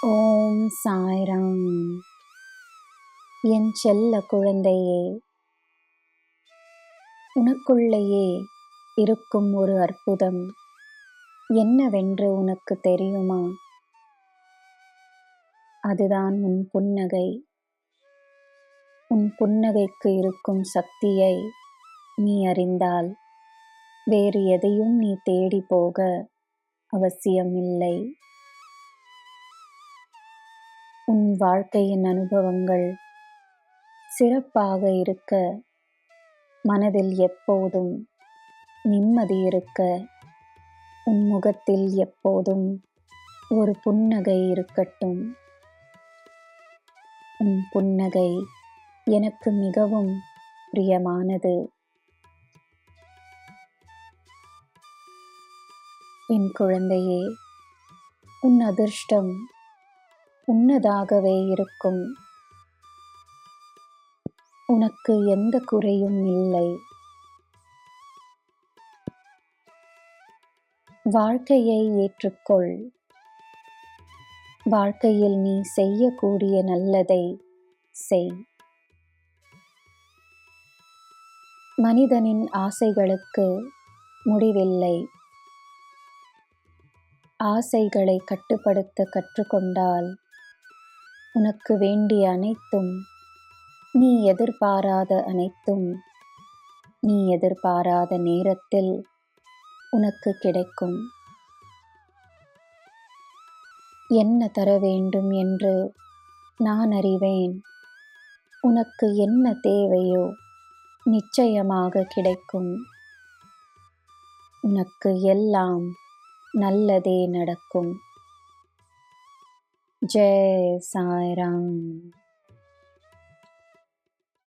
ஓம் சாய்ராம். என் செல்ல குழந்தையே, உனக்குள்ளேயே இருக்கும் ஒரு அற்புதம் என்னவென்று உனக்கு தெரியுமா? அதுதான் உன் புன்னகை. உன் புன்னகைக்கு இருக்கும் சக்தியை நீ அறிந்தால் வேறு எதையும் நீ தேடி போக அவசியமில்லை. உன் வாழ்க்கையின் அனுபவங்கள் சிறப்பாக இருக்க, மனதில் எப்போதும் நிம்மதி இருக்க, உன் முகத்தில் எப்போதும் ஒரு புன்னகை இருக்கட்டும். உன் புன்னகை எனக்கு மிகவும் பிரியமானது. என் குழந்தையே, உன் அதிர்ஷ்டம் உன்னதாகவே இருக்கும். உனக்கு எந்த குறையும் இல்லை. வாழ்க்கையை ஏற்றுக்கொள். வாழ்க்கையில் நீ செய்யக்கூடிய நல்லதை செய். மனிதனின் ஆசைகளுக்கு முடிவில்லை. ஆசைகளை கட்டுப்படுத்த கற்றுக்கொண்டால் உனக்கு வேண்டிய அனைத்தும், நீ எதிர்பாராத அனைத்தும், நீ எதிர்பாராத நேரத்தில் உனக்கு கிடைக்கும். என்ன தர வேண்டும் என்று நான் அறிவேன். உனக்கு என்ன தேவையோ நிச்சயமாக கிடைக்கும். உனக்கு எல்லாம் நல்லதே நடக்கும். ஜெய் சாய்ராம்.